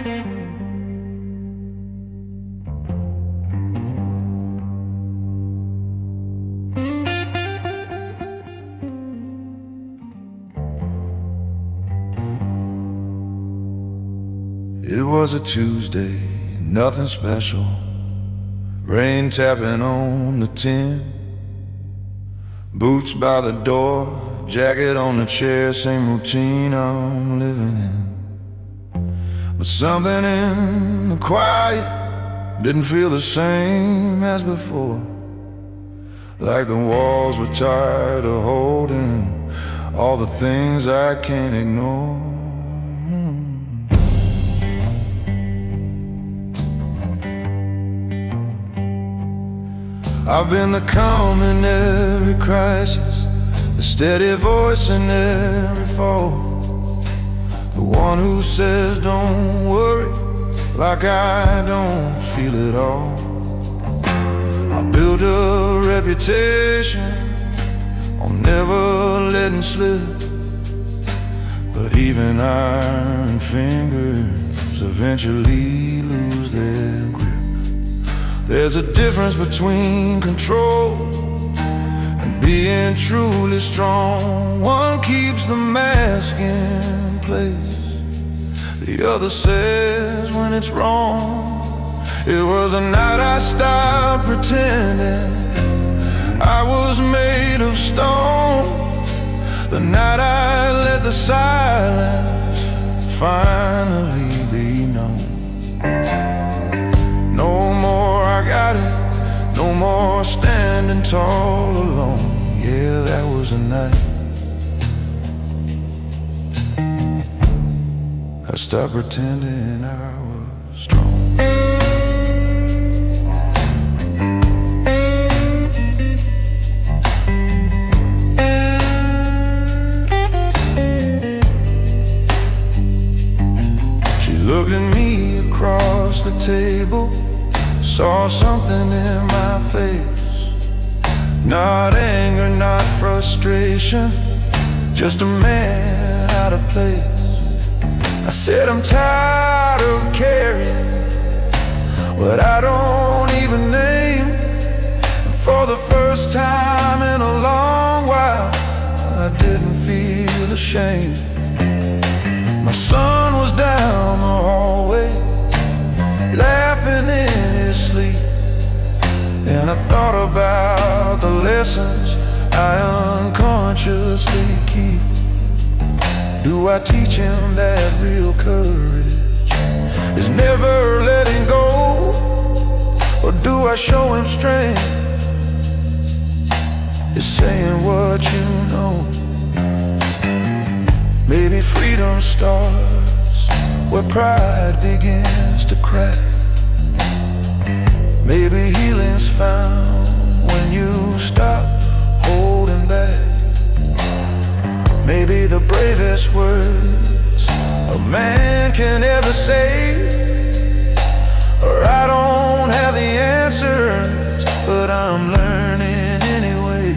It was a Tuesday, nothing special. Rain tapping on the tin. Boots by the door, jacket on the chair. Same routine I'm living in. But something in the quiet didn't feel the same as before. Like the walls were tired of holding all the things I can't ignore. I've been the calm in every crisis, the steady voice in every fall, the one who says don't worry, like I don't feel it all. I built a reputation on never letting slip, but even iron fingers eventually lose their grip. There's a difference between control and being truly strong. One keeps the mask in place, the other says when it's wrong. It was a night I stopped pretending I was made of stone, the night I let the silence finally be known. No more I got it, no more standing tall alone. Yeah, that was a night I stopped pretending I was strong. She looked at me across the table, saw something in my face. Not anger, not frustration, just a man out of place. I said I'm tired of carrying what I don't even name. And for the first time in a long while, I didn't feel ashamed. My son was down the hallway, laughing in his sleep, and I thought about the lessons I unconsciously keep. Do I teach him that real courage is never letting go? Or do I show him strength is saying what you know? Maybe freedom starts where pride begins to crack. Maybe healing's found when you stop holding back. Maybe the bravest words a man can ever say are I don't have the answers, but I'm learning anyway.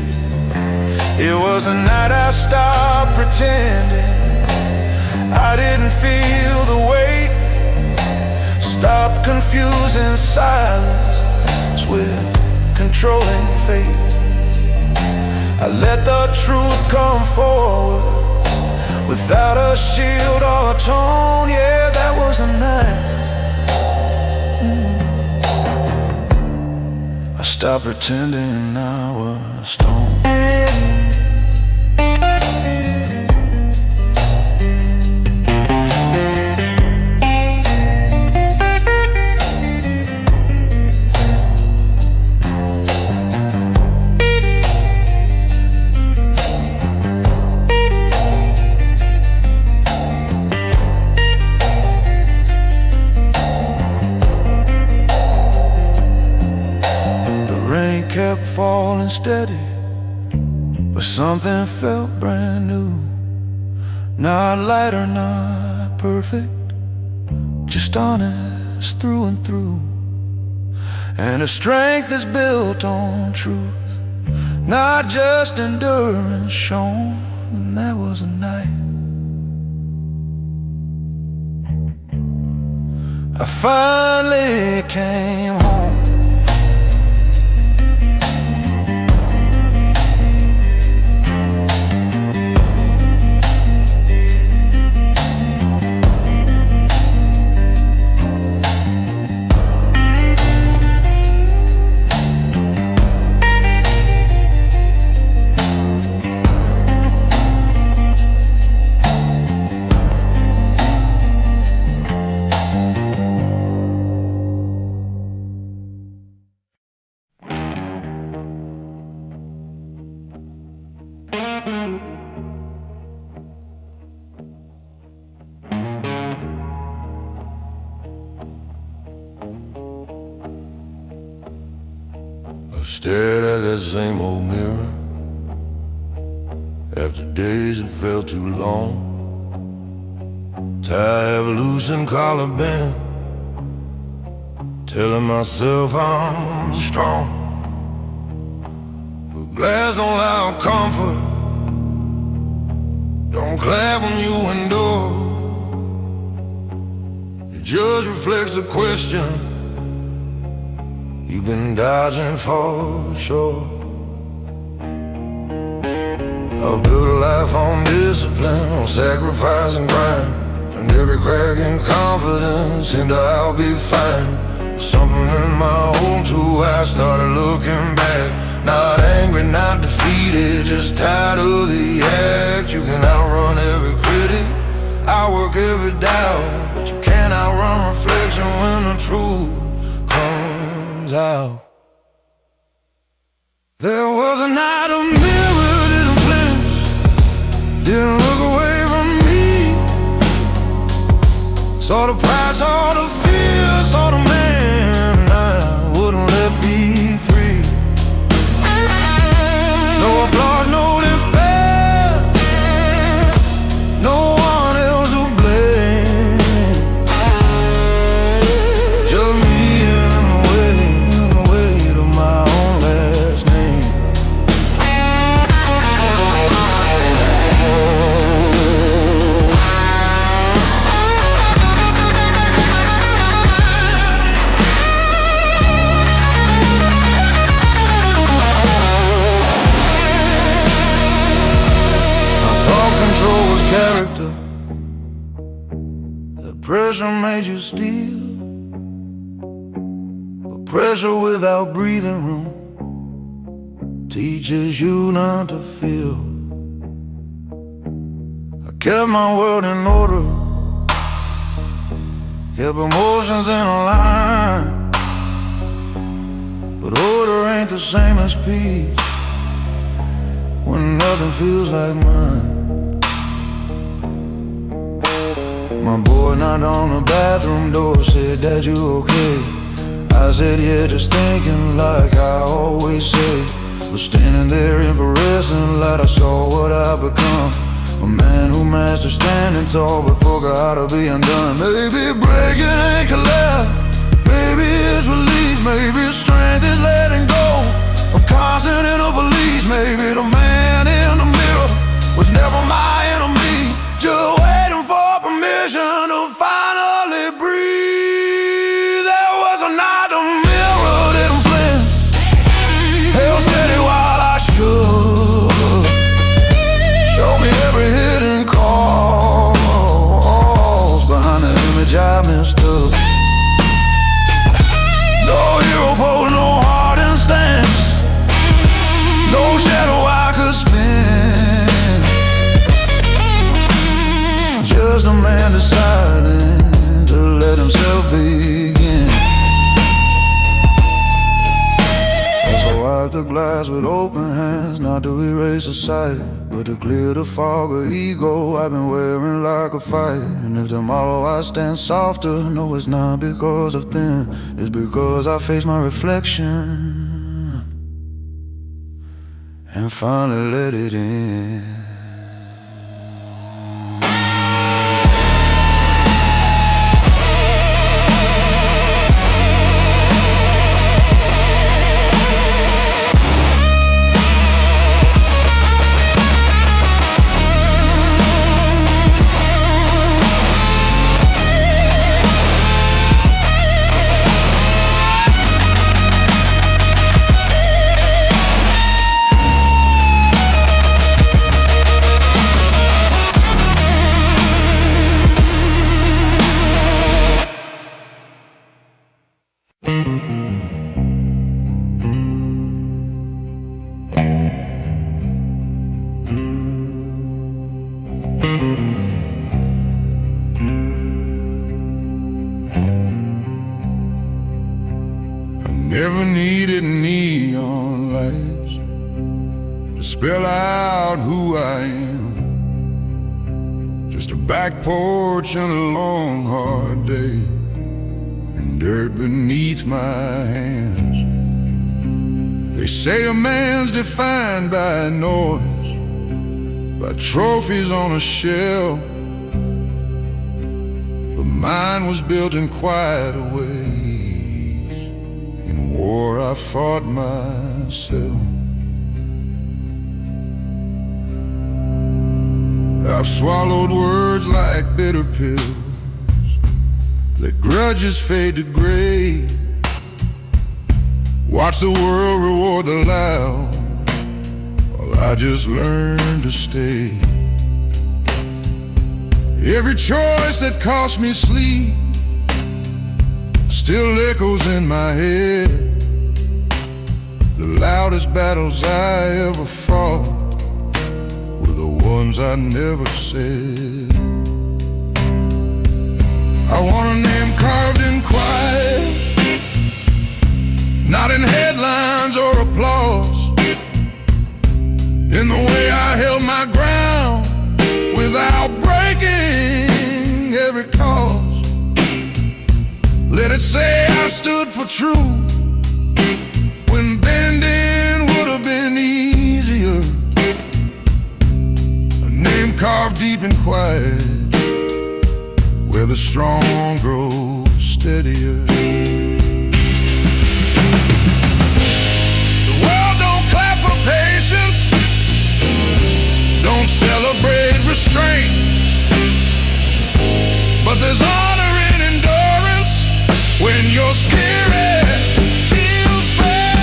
It was a night I stopped pretending I didn't feel the weight. Stop confusing silence with controlling fate. I let the truth come forward without a shield or a tone. Yeah, that was the night I stopped pretending I was stoned. Kept falling steady, but something felt brand new. Not light or not perfect, just honest through and through. And a strength is built on truth, not just endurance shown. And that was a night I finally came home. I stared at that same old mirror after days that felt too long. Tired of losing collar band, telling myself I'm strong. But glass don't allow comfort, don't clap when you endure. It just reflects the question you've been dodging for sure. I've built a life on discipline, on sacrifice and grind. Turned every crack in confidence into I'll be fine. But something in my own too, I started looking back. Not angry, not defeated, just tired of the act. You can outrun every critic, outwork every doubt, but you can't outrun reflection when the truth comes out. There was a night a mirror didn't flinch, didn't look away from me. Saw the pride, saw the fear, saw the man I wouldn't let be free. No applause, no defense, no one else to blame, just me and the weight of my own last name. Control was character, that pressure made you steal. But pressure without breathing room teaches you not to feel. I kept my world in order, kept emotions in a line. But order ain't the same as peace when nothing feels like mine. My boy knocked on the bathroom door, said, "Dad, you okay?" I said, "Yeah, just thinking like I always say." Was standing there in fluorescent light, I saw what I become. A man who mastered standing tall but forgot how to be undone. Maybe breaking ain't collapse, maybe it's release, maybe strength is letting go of constant inner beliefs. Maybe the man in the mirror was never my enemy, just waiting for permission to finally breathe. There was a night the mirror didn't flinch, held steady while I shook. Showed me every hidden cause behind the image I mistook. No hero pose, no hardened stance, no shadow I could spin. Just a man deciding to let himself begin. So I wiped the glass with open hands, not to erase the sight, but to clear the fog of ego I've been wearing like a fight. And if tomorrow I stand softer, no, it's not because of thin, it's because I face my reflection and finally let it in. Never needed neon lights to spell out who I am. Just a back porch and a long hard day, and dirt beneath my hands. They say a man's defined by noise, by trophies on a shelf, but mine was built in quieter ways. In war I fought myself. I've swallowed words like bitter pills, let grudges fade to gray, watch the world reward the loud, while I just learned to stay. Every choice that cost me sleep still echoes in my head. The loudest battles I ever fought were the ones I never said. I want a name carved in quiet, not in headlines or applause, in the way I held my ground without breaking every cause. Let it say I stood for truth when bending would have been easier. A name carved deep and quiet, where the strong grow steadier. The world don't clap for patience, don't celebrate restraint, but there's honor in endurance when your spirit feels faint.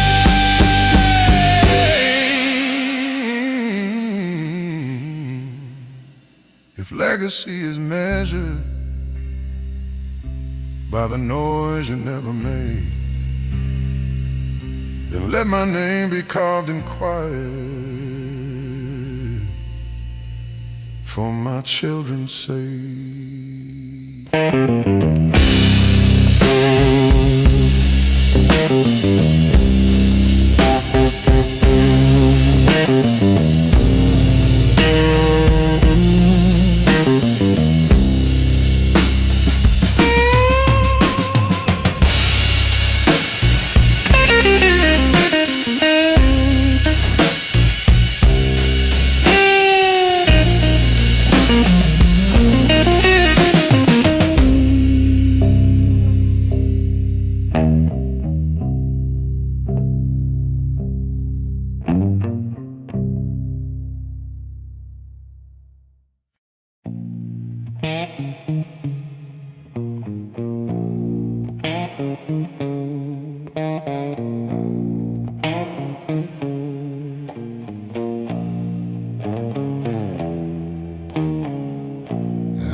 If legacy is measured by the noise you never made, then let my name be carved in quiet for my children's sake.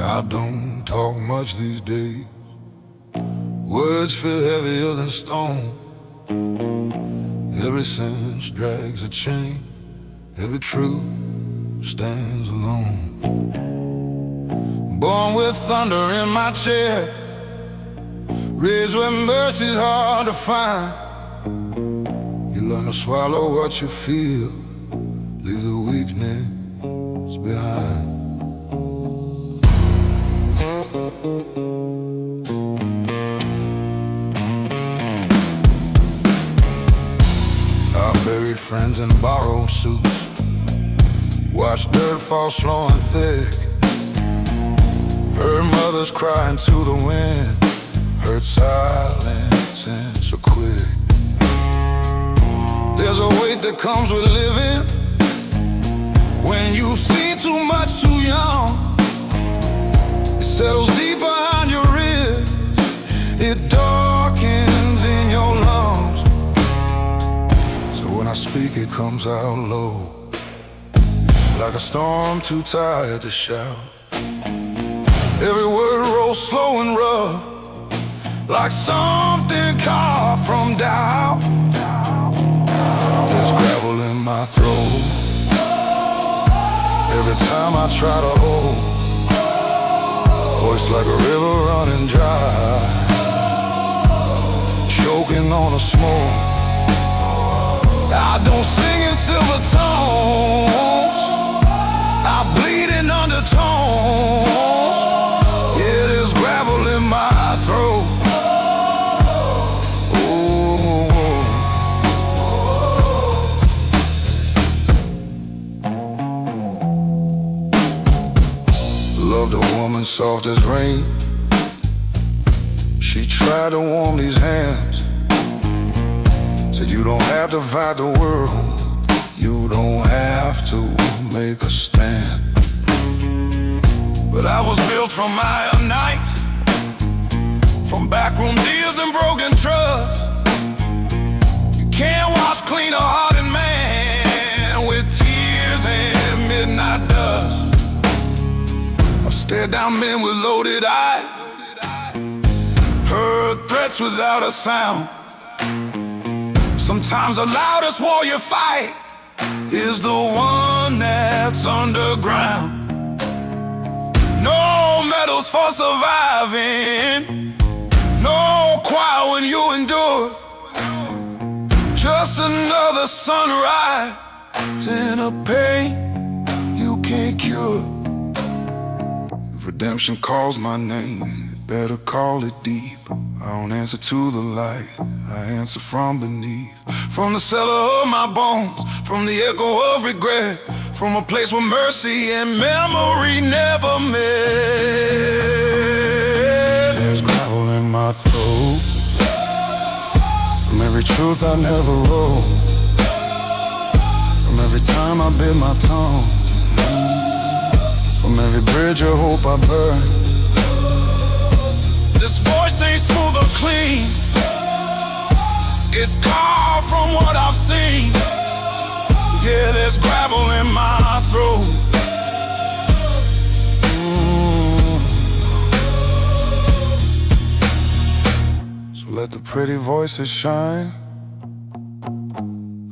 I don't talk much these days. Words feel heavier than stone. Every sentence drags a chain. Every truth stands alone. Born with thunder in my chair, raised where mercy's hard to find. You learn to swallow what you feel, leave the weakness behind. I buried friends in borrowed suits, watched dirt fall slow and thick, heard mothers crying to the wind, heard silence answer quick. There's a weight that comes with living when you've seen too much too young. It settles deep behind your ribs, it darkens in your lungs. So when I speak, it comes out low, like a storm too tired to shout. Every word rolls slow and rough, like something carved from doubt. There's gravel in my throat every time I try to hold voice like a river running dry, choking on a smoke. I don't sing in silver tones, I bleed in undertones. Yeah, there's gravel in my throat. Loved a woman soft as rain. She tried to warm these hands, said you don't have to fight the world, you don't have to make a stand. But I was built from iron nights, from backroom deals and broken trusts. You can't wash clean a hearted man with tears and midnight dust. I've stared down men with loaded eyes, heard threats without a sound. Sometimes the loudest war you fight is the one that's underground. No medals for surviving, no choir when you endure, just another sunrise in a pain you can't cure. If redemption calls my name, it better call it deep. I don't answer to the light, I answer from beneath. From the cellar of my bones, from the echo of regret, from a place where mercy and memory never met. There's gravel in my throat, from every truth I never wrote, from every time I bit my tongue, from every bridge of hope I burned. This voice ain't smooth or clean, it's carved from what I've seen. Yeah, there's gravel in my throat. So let the pretty voices shine,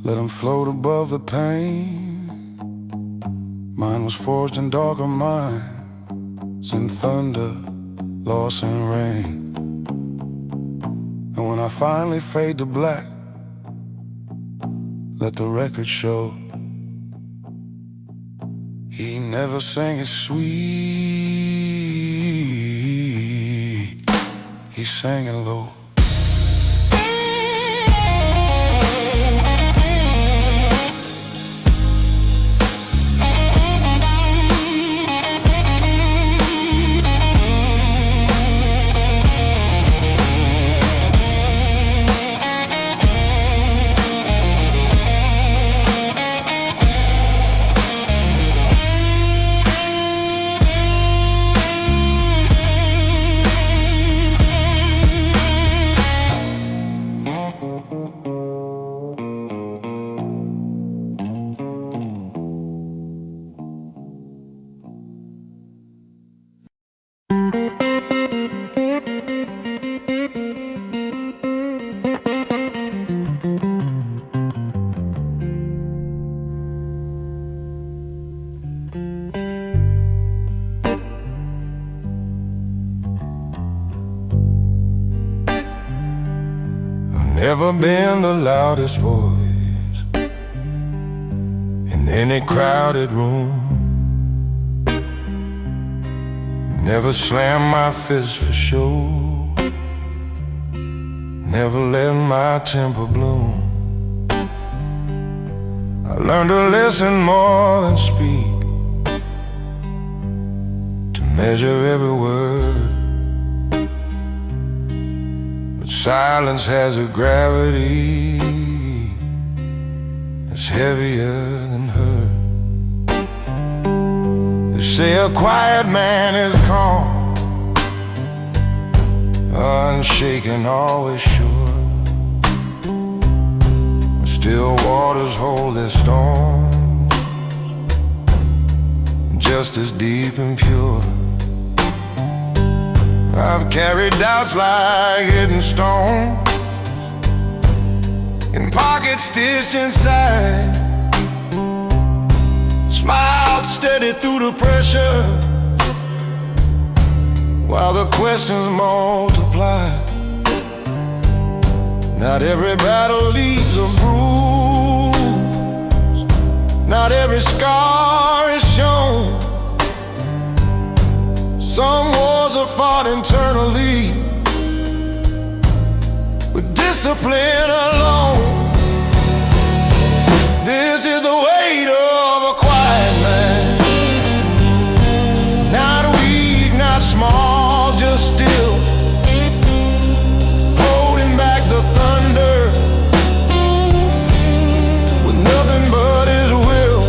let them float above the pain. Mine was forged in darker minds, in thunder, loss and rain. And when I finally fade to black, let the record show he never sang it sweet, he sang it low. Never been the loudest voice in any crowded room. Never slammed my fist for show, never let my temper bloom. I learned to listen more than speak, to measure every word. Silence has a gravity that's heavier than hurt. They say a quiet man is calm, unshaken, always sure. Still waters hold their storms, just as deep and pure. I've carried doubts like hidden stones in pockets stitched inside, smiled steady through the pressure, while the questions multiply. Not every battle leaves a bruise, not every scar is shown. Some wars are fought internally, with discipline alone. This is the weight of a quiet man, not weak, not small, just still, holding back the thunder with nothing but his will.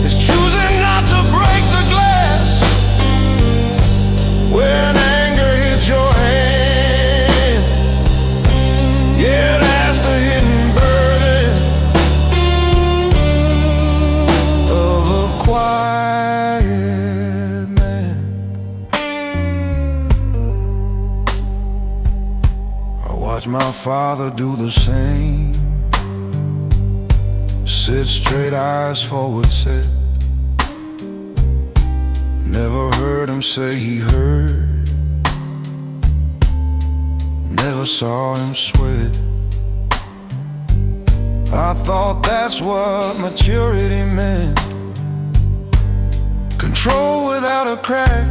It's choosing not to break the glass when anger hits your hand. Yeah, that's the hidden burden of a quiet man. I watch my father do the same. Sit straight, eyes forward set. Never heard him say he heard, never saw him sweat. I thought that's what maturity meant, control without a crack.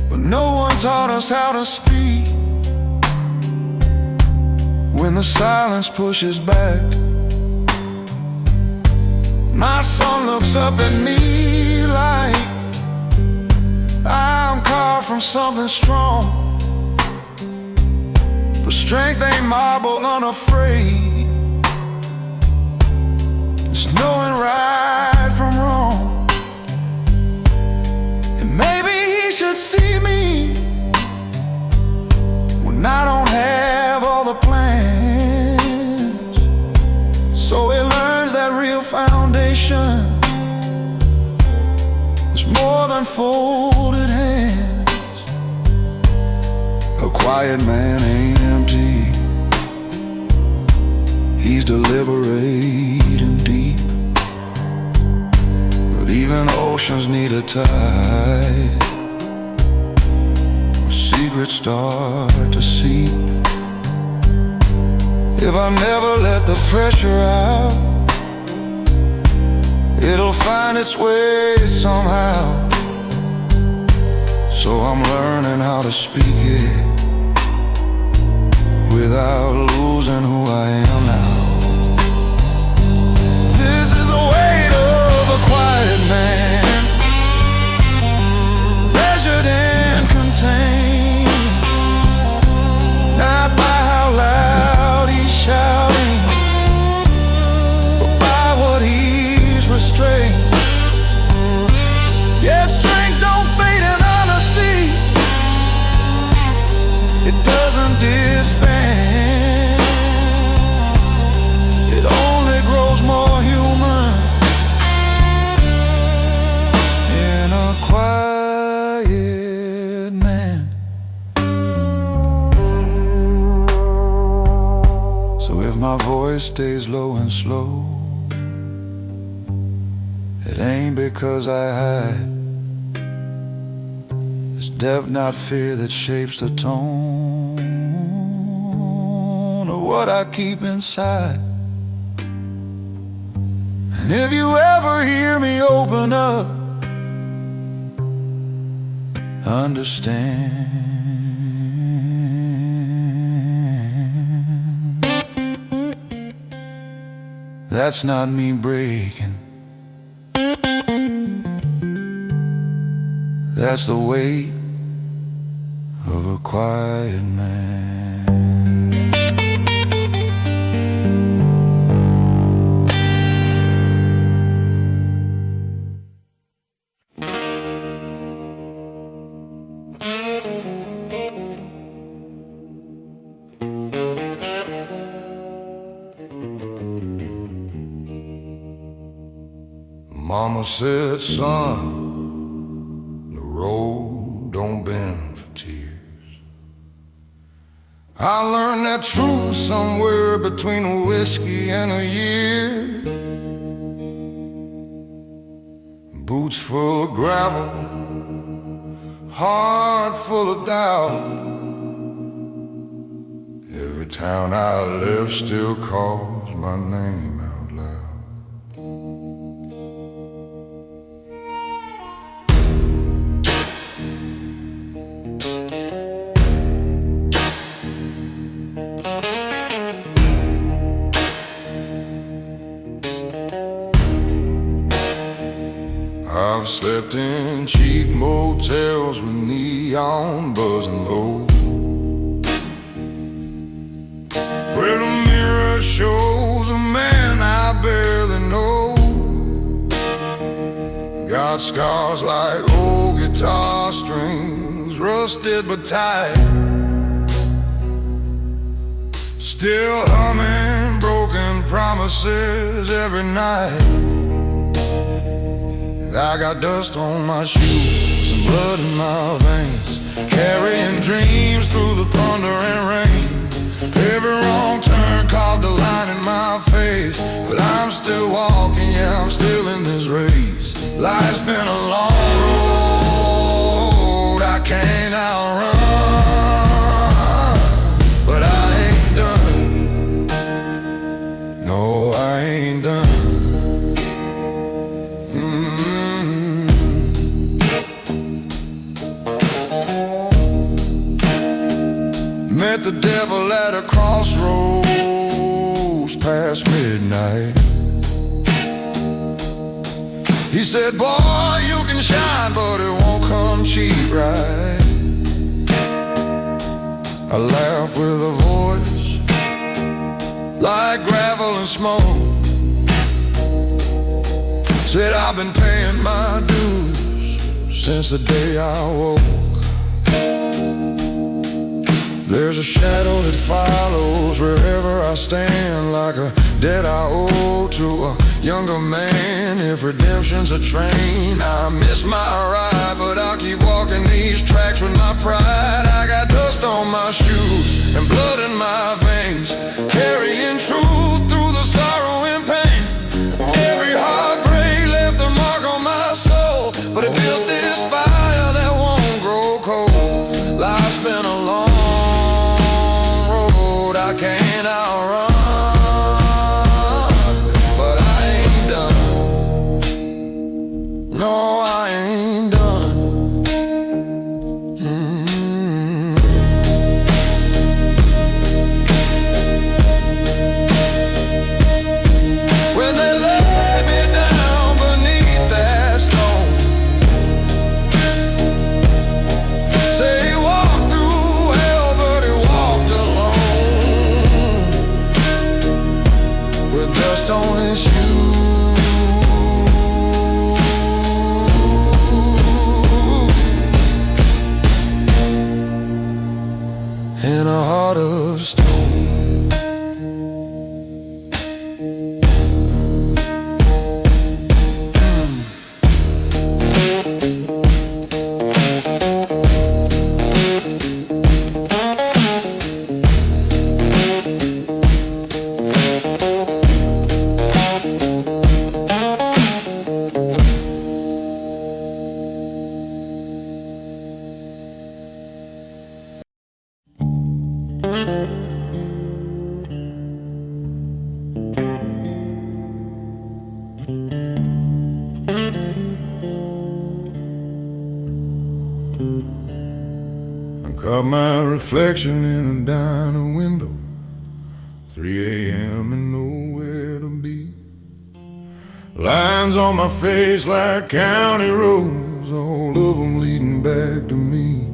But no one taught us how to speak when the silence pushes back. My son looks up at me like I'm carved from something strong. But strength ain't marble, unafraid. It's knowing right from wrong. And maybe he should see me when I don't have all the plans, so he learns that real foundation is more than folded hands. A quiet man ain't empty, he's deliberate and deep. But even oceans need a tide, secrets start to seep. If I never let the pressure out, it'll find its way somehow. So I'm learning how to speak it without losing who I am now. This is the weight of a quiet man, measured and contained, not by how loud he's shouting, but by what he's restrained. Yet strength don't fade in honesty, it doesn't disband, it only grows more human in a quiet man. So if my voice stays low and slow, it ain't because I hide. It's depth, not fear, that shapes the tone of what I keep inside. And if you ever hear me open up, understand that's not me breaking, that's the weight of a quiet man. Mama said, son, the road don't bend for tears. I learned that truth somewhere between a whiskey and a year. Boots full of gravel, heart full of doubt. Every town I live still calls my name out loud. I've slept in cheap motels with neon buzzing low, where the mirror shows a man I barely know. Got scars like old guitar strings, rusted but tight. Still humming broken promises every night. I got dust on my shoes and blood in my veins, carrying dreams through the thunder and rain. Every wrong turn carved a line in my face, but I'm still walking, yeah, I'm still in this race. Life's been a long road I can't outrun, but I ain't done. No, I ain't done. Met the devil at a crossroads past midnight. He said, boy, you can shine, but it won't come cheap, right? I laughed with a voice like gravel and smoke. Said, I've been paying my dues since the day I woke. There's a shadow that follows wherever I stand, like a debt I owe to a younger man. If redemption's a train, I miss my ride, but I'll keep walking these tracks with my pride. I got dust on my shoes and blood in my veins, carrying truth through the sorrow and pain. Every heartbreak left a mark on my soul, but it built this fire that won't grow cold. Life's been a long I can't outrun, but I ain't done. No, I ain't done. When they lay me down beneath that stone, say he walked through hell, but he walked alone. Dust on his shoes and a heart of stone. Caught my reflection in a diner window, 3 a.m. and nowhere to be. Lines on my face like county roads, all of them leading back to me.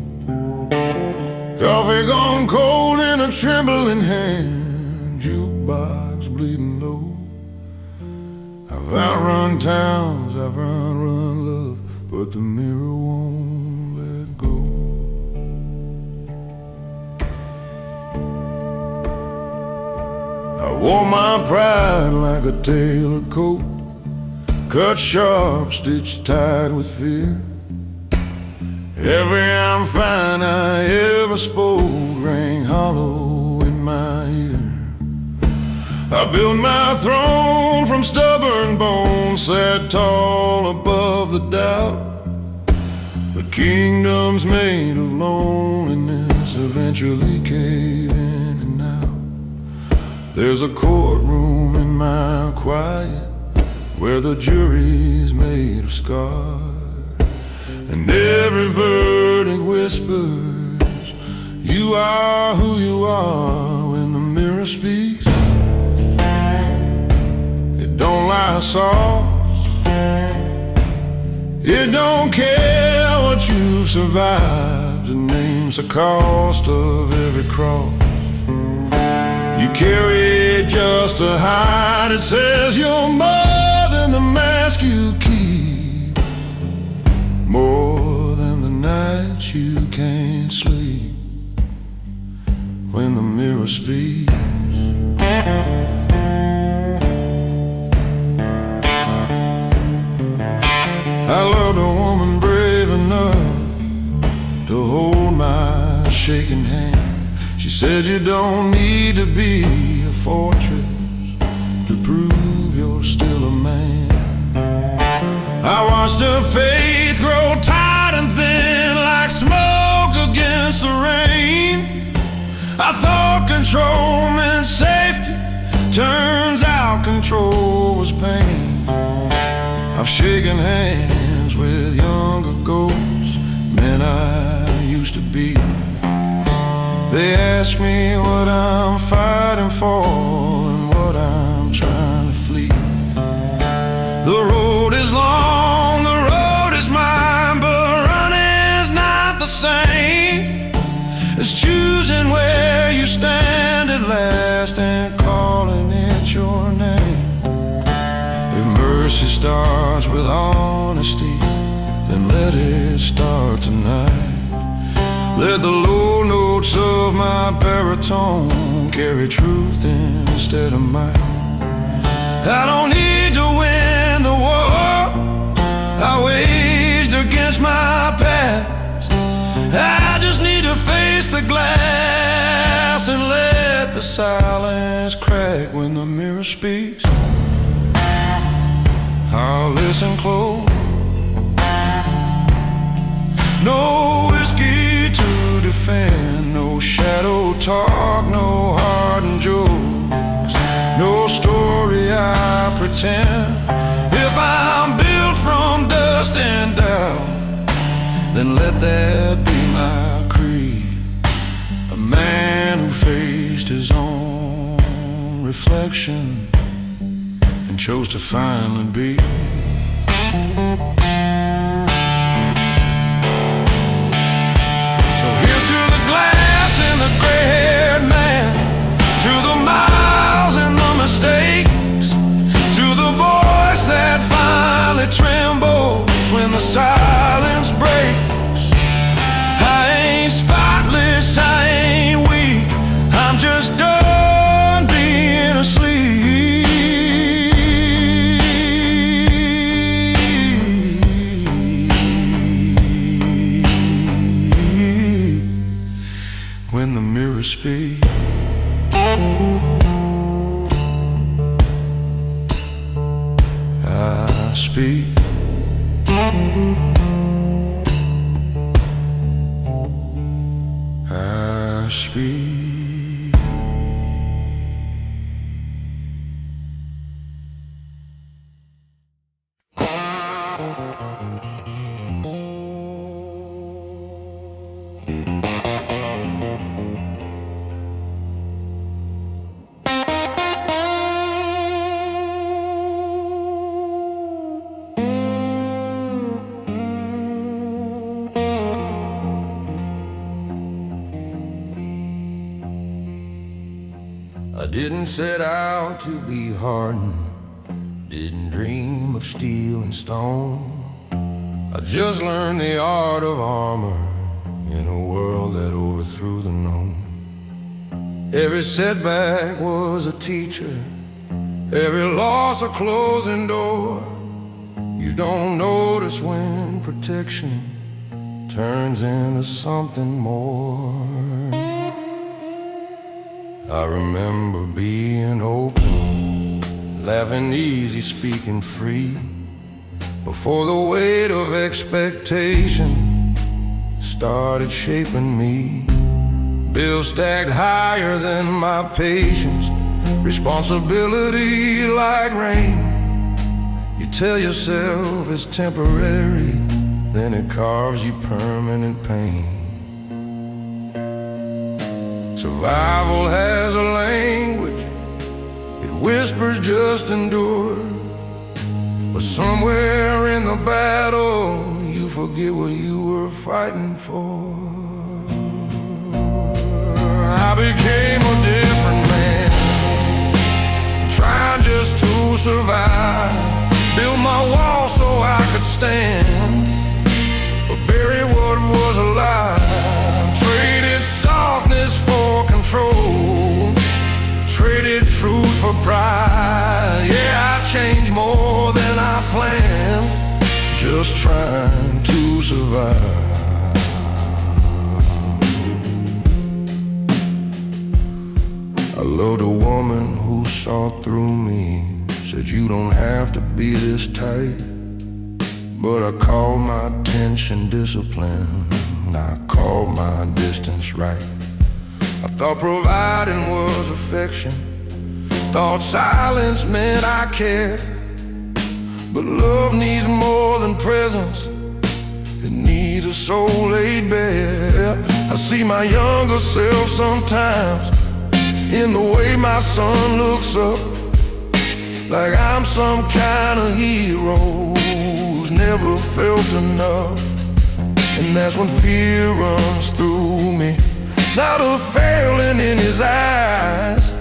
Coffee gone cold in a trembling hand, jukebox bleeding low. I've outrun towns, I've outrun love, but the mirror won't let go. I wore my pride like a tailored coat, cut sharp, stitched tight with fear. Every I'm fine I ever spoke rang hollow in my ear. I built my throne from stubborn bones, sat tall above the doubt. The kingdoms made of loneliness eventually cave in and out. There's a courtroom in my quiet where the jury's made of scars, and every verdict whispers, you are who you are. When the mirror speaks, it don't lie soft. It don't care what you've survived. It names the cost of every cross you carry just to hide. It says you're more than the mask you keep, more than the nights you can't sleep. When the mirror speaks, I loved a woman brave enough to hold my shaking hand. She said you don't need to be a fortress to prove you're still a man. I watched her faith grow tight and thin like smoke against the rain. I thought control meant safety, turns out control was pain. I've shaken hands with younger ghosts, men I used to be. They ask me what I'm fighting for and what I'm trying to flee. The road is long, the road is mine, but running's not the same as choosing where you stand at last and calling it your name. If mercy starts with honesty, then let it start tonight. Let the low notes of my baritone carry truth instead of might. I don't need to win the war I waged against my past. I just need to face the glass and let the silence crack. When the mirror speaks, I'll listen close. No whiskey to defend, no shadow talk, no hardened jokes, no story I pretend. If I'm built from dust and doubt, then let that be my creed. A man who faced his own reflection and chose to finally be. The gray-haired man, to the miles and the mistakes, to the voice that finally trembles when the silence breaks. I ain't spotless, I ain't weak, I'm just done being asleep. When the mirror speaks, I speak. I speak. I didn't set out to be hardened, didn't dream of steel and stone. I just learned the art of armor in a world that overthrew the known. Every setback was a teacher, every loss a closing door. You don't notice when protection turns into something more. I remember being open, laughing easy, speaking free, before the weight of expectation started shaping me. Bills stacked higher than my patience, responsibility like rain. You tell yourself it's temporary, then it carves you permanent pain. Survival has a language, it whispers just endure. But somewhere in the battle, you forget what you were fighting for. I became a different man, trying just to survive. Built my wall so I could stand, but bury what was alive. Traded softness for control, traded truth for pride. Yeah, I changed more than I planned, just trying to survive. I loved a woman who saw through me, said you don't have to be this tight. But I called my tension discipline, I called my distance right. I thought providing was affection, thought silence meant I cared. But love needs more than presence, it needs a soul laid bare. I see my younger self sometimes in the way my son looks up, like I'm some kind of hero who's never felt enough. And that's when fear runs through me, not of failing in his eyes,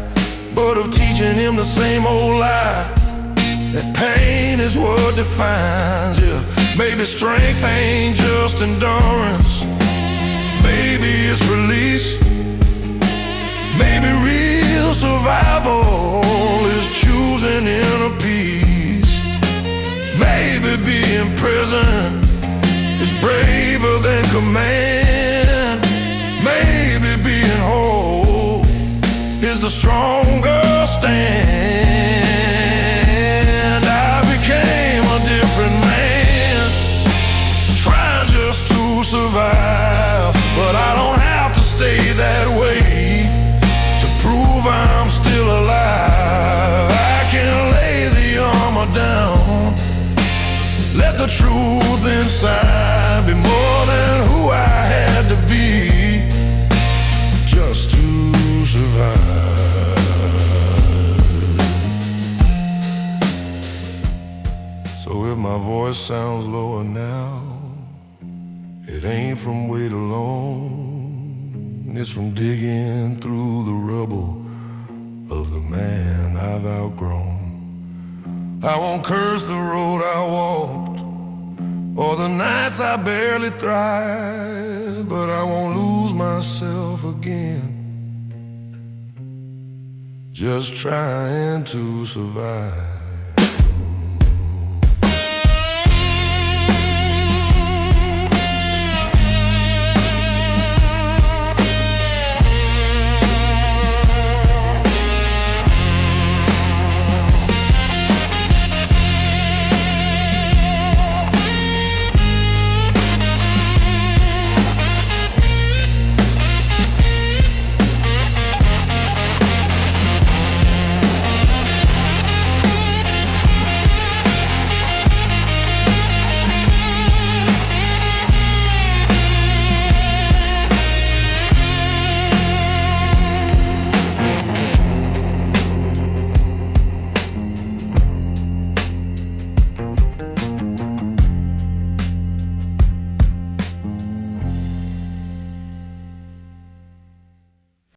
but of teaching him the same old lie, that pain is what defines you. Maybe strength ain't just endurance, maybe it's release. Maybe real survival is choosing inner peace. Maybe being present is braver than command. Maybe being whole is the stronger stand. I became a different man, trying just to survive. But I don't have to stay that way to prove I'm still alive. I can lay the armor down, let the truth inside be more than who I had to be just to survive. So if my voice sounds lower now, it ain't from weight alone, it's from digging through the rubble of the man I've outgrown. I won't curse the road I walked, or the nights I barely thrived, but I won't lose myself again, just trying to survive.